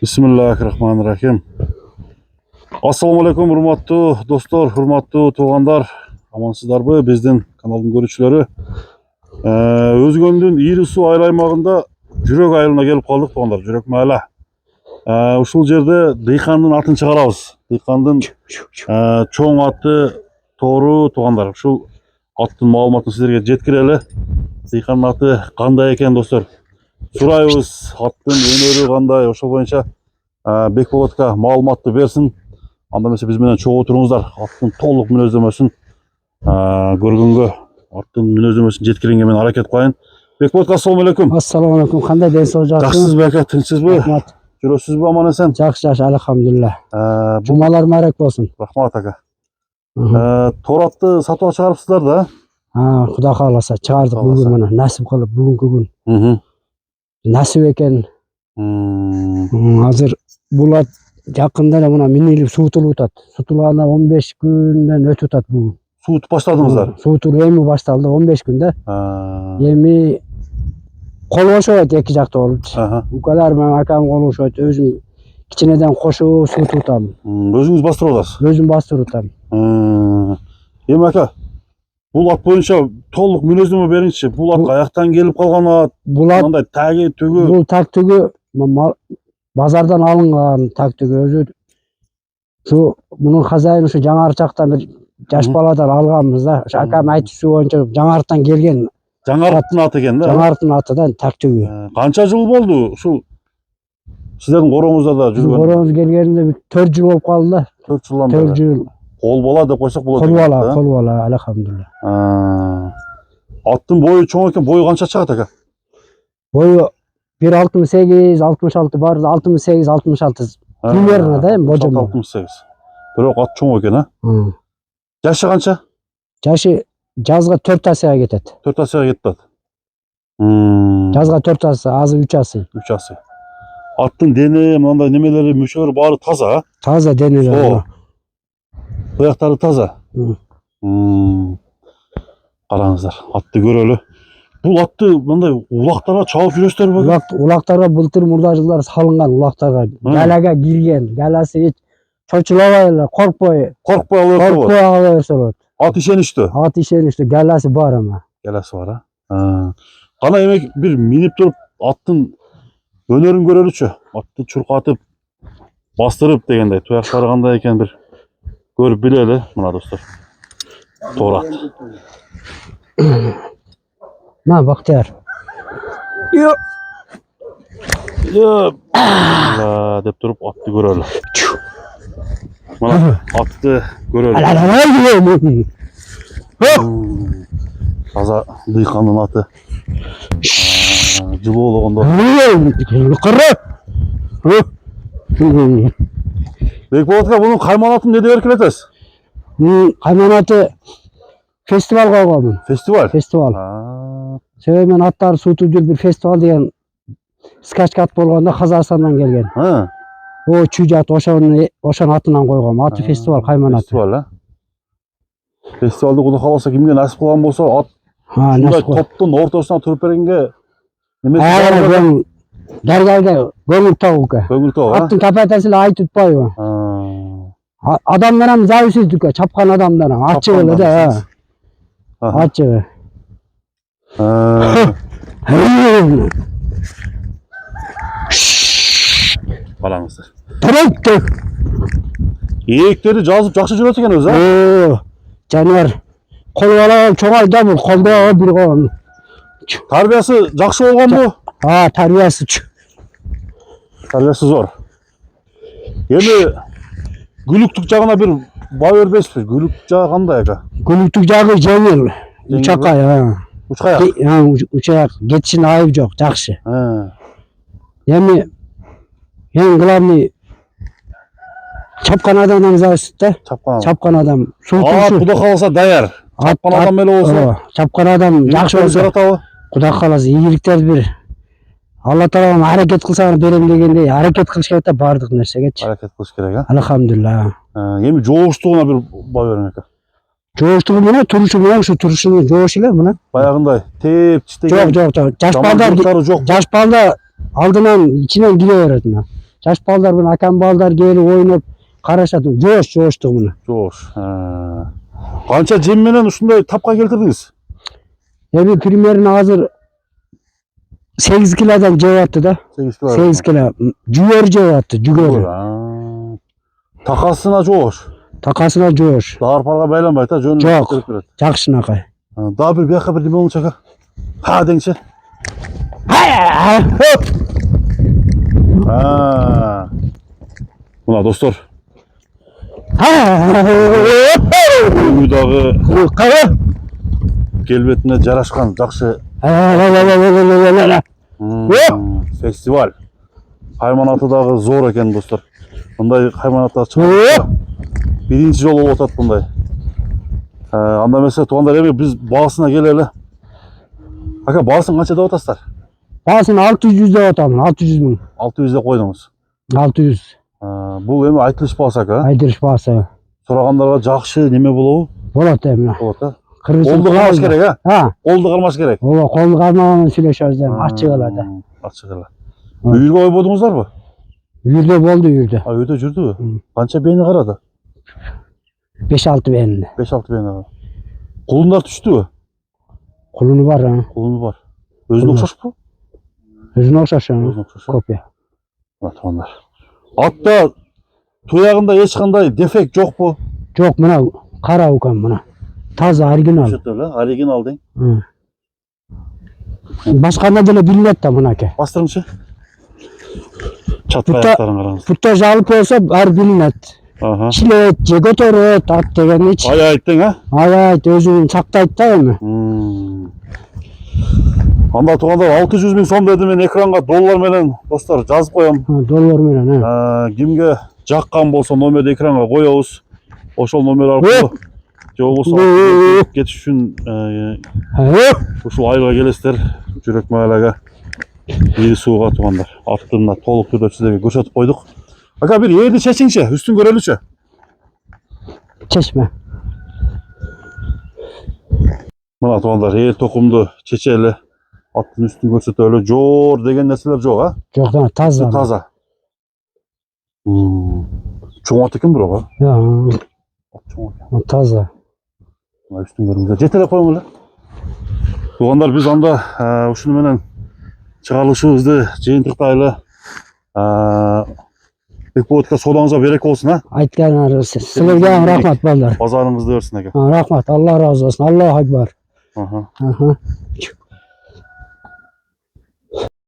Bismillahirrahmanirrahim. Assalamu alaikum hurmatlı dostlar, hurmatlı tuğanlar. Amansızlarбы біздің kanalın görüşçüleri. Özgöndün İri Su Ayıl aymağında Жүрек айылына келіп қалдық туғандар, Жүрек майла. Ушул жерде дыйкандын атын чыгарабыз. Дыйкандын чоң аты Тору туғандар. Ушул аттын маалыматын сиздерге жеткирели. Дыйкандын аты кандай экен достор? Сурайбыз, аттын өнөрү кандай, ошол боюнча Бекболотко маалыматты берсин. Анда эмесе биз менен чогуу туруңуздар. Аттын толук мүнөздөмөсүн көргөнгө, аттын мүнөздөмөсүн жеткиргенге мен аракет кылайын. Бекболотко, ассалому алейкум. Ассаламу алейкум. Кандай денсаулык жакшы? Жакшысызбы ака, тынчсызбы? Рахмат. Жүрөсүзбү, аман эсен? Жакшы, алхамдулилlah. Жумалар маарак болсун. Рахмат ака. Тор атты сатууга чыгарыпсыздар да? Кудай кааласа чыгардык бүгүн мына насип кылып бүгүнкү күн. Насип экен. Азыр бул ат жакында эле мына минилип суутулуп атат. Суутулганда 15 күндөн өтүп атат бүгүн. Суутуп баштадыңыздар? Суутулуу эми башталды 15 күндө. Эми колошот эки жакта болуп. Укалар менен акам колошот, өзүм кичинеден кошуп суутуп атам. Өзүңүз бастырып атасыз? Өзүм бастырып атам. Эми ака, бул ат боюнча толук мүнөздөмө бериңизчи. Бул ат каяктан келип калган ат? Мындай таги түгү? Бул так түгү базардан алынган так түгү. Өзү şu bunun хозяйны şu жаңарчактан бир жаш баладан алганбыз да. Акам айтуусу боюнча жаңарттан келген. Жаңарттын аты экен да? Жаңарттын атыдан так түгү. Канча жыл болду ушул сиздердин короңузда да жүргөн? Короңуз келгенде 4 жыл болуп калды да. 4 жылдан бери. 4 жыл. Кол бала деп койсок болот. Кол бала, алхамдулилlah. Аттын бою чоң экен, бою канча чыгат ака? Бою 1.68, 66 бар, 68, 66. Примерно да, божом. 68. Бирок ат чоң экен, а? Жашы канча? Жашы жазга 4 асыга кетет. 4 асыга кетет. Жазга 4 асы, азы 3 асы. 3 асы. Аттын дене, мындай немелери, мүчөлөрү баары таза, а? Таза денелери. Аяктары таза. Караңыздар, атты көрөлү. Бул атты мындай улактарга чабып жүрөсүздөрбү? Улактарга былтыр мурда жылдары салынган улактарга. Галага кирген, галасы эч чочулабай эле, коркпой ала берсе болот. Ат ишеничтүү. Ат ишеничтүү, галасы бар ама. Галасы бар, а? Кана эми бир минип туруп аттын өнөрүн көрөлүчү. Атты чуркатып, бастырып дегендей, туяктары кандай экен бир көрүп билели, мына достор. Тор ат. Мына Бактияр. Деп туруп атты көрөлү. Мына атты көрөлү. Таза дыйкандын аты. Жылуулугунда. Бекболотко, бунун кайман атын эмне деп эркелетесиз? Кайман аты фестивал койгонмун. Фестиваль? Фестиваль. Себеби мен аттарды суутуп жүрүп бир фестиваль деген скачка ат болгондо Казакстандан келген. О чүжат ошонун атынан койгом. Аты фестиваль, кайман аты. Фестиваль, а? Фестивалды Кудай кааласа кимге насип кылган болсо, ат ушундай топтун ортосуна туруп бергенге неме даргалга көңүл тогуу экен. Көңүл тогуу, а? Аттын капитасы эле айтып атпайбы? Адам менен зависиздик, чапкан адам менен ачык эле да. Ачык. Караңыздар. Тарап. Ээктери жазып жакшы жүрөт экен өзү, а? Жаныбар. Кол бала чоңойду бул, колдо бир кол. Тарбиясы жакшы болгонбу? Тарбиясы. Тарбиясы зор. Эми гүлүктүк жагына бир баа бербейсизби? Гүлүк жагы кандай ака? Гүлүктүк жагы жеңил. Учакай, Учкаяк. Учак, кетишин айып жок, жакшы. Эми эң главный чапкан адамдан зависит да. Чапкан адам. Кудай кааласа даяр. Чапкан адам эле болсо. Чапкан адам жакшы болсо. Кудай кааласа ийгиликтерди бир Алла Таалам аракет кылсаң берем дегендей, аракет кылыш керек да бардык нерсегечи. Аракет кылыш керек, а? Алхамдулилlah. Эми жооштугуна бир баа бериң ака. Жооштугу менен турушу менен ушу турушуну жоош эле мына. Баягындай теп тиштеген. Жок. Жаш балдар алдынан ичинен кире берет мына. Жаш балдар bunu akam balдар gelip oynap karışatın. Joştu bunu. Жош. Kança jем менен ушундай тапка келтирдиңиz? Ebi primerin hazır 8 kilodan cevattı da. 8 kilo. 8 kilo. Cügör cevattı. Cügör. Takasına жош. Takasına coş. Darparga байланбайт а, жөн Жок. келип берет. Жақшына қай. Daha bir biyaka bir dime olmuş aka. Ha denkçe. Ha. Buna dostlar. Uydağı kelbetine jaraşkan jakşı festival. Hayvanatı dağı zor eken dostlar. Bunday hayvanatlar çıkıyor. Birinci жолу болуп атат bunday. Анда mesela туғандар эми biz бағасына келели. Aka бағасын қанша деп атасыздар? Basın 600 de otamın. 600 bin. 600 деп қойдыңыз. 600. Бұл эми айтылыш бағасы aka. Aydırış bası. Сурағандарга жакшы неме болобу? Bolat emine. Болот а. Kırmızı Колду кармаш керек а? Ha. Колду кармаш керек. Ola kol karmağını süleşözden. Açık oladı. Ачык эле. Үйүргө ойбодуңуздарбы? Yürde boldu yürde. Үйдө жүрдүбү? Канча бени карады? 5-6 beğeninde. 5-6 бени карады. Кулундар түштүбү? Kulunu var ha. Кулуну бар. Өзүнө Кулу. окшошпу? Özüne okşaşan. Өзүнө окшош. Kopya. Атмандар. Атта туягында эч кандай дефект жокпу? Çok buna kara ukan buna. Taze orijinal. Ошо эле, оригинал дең. Hı. Başka ne dile bilmet de buna ki. Бастырыңчы. Чатпай Бутта- аттарын караңыз. Putta jalıp olsa her bilmet. Аха. Çilet, jegotoret, at degen hiç. Ай айттың а? Evet, özünü saktaydı da mı? Анда туугандар 600 000 сом деди, мен экранга доллар менен достор жазып коем. Dolar mı ne? Кимге жаккан болсо номерди экранга коебуз. Ошол номер аркылуу же болбосо кетиш үчүн ушул айылга келесиздер. Жүрөк маалага ири сууга туугандар. Аттыына толук түрдө сиздерге көрсөтүп койдук. Aka bir yerdi çeçinçe, üstün görelüçe. Çeşme. Mına tуугандар, эр токумду чечели, аттын üstün көрсөтөлү, жоор деген нерселер жок а? Çok da taze. Таза. Чоң ат экен бирок а? Ya, Чоң экен. taze. Мына üstün көрүңүздөр. Жетелеп коюң эле. Туугандар, биз анда ушуну менен чыгарылышыбызды жыйынтыктайлы. Бекболотко содаңызга береке болсун а? Aytgan sizlerge rahmat ballar. Bazarыңызды берсин aka. Rahmat. Allah razı olsun. Allahu Ekber. Aha. Aha.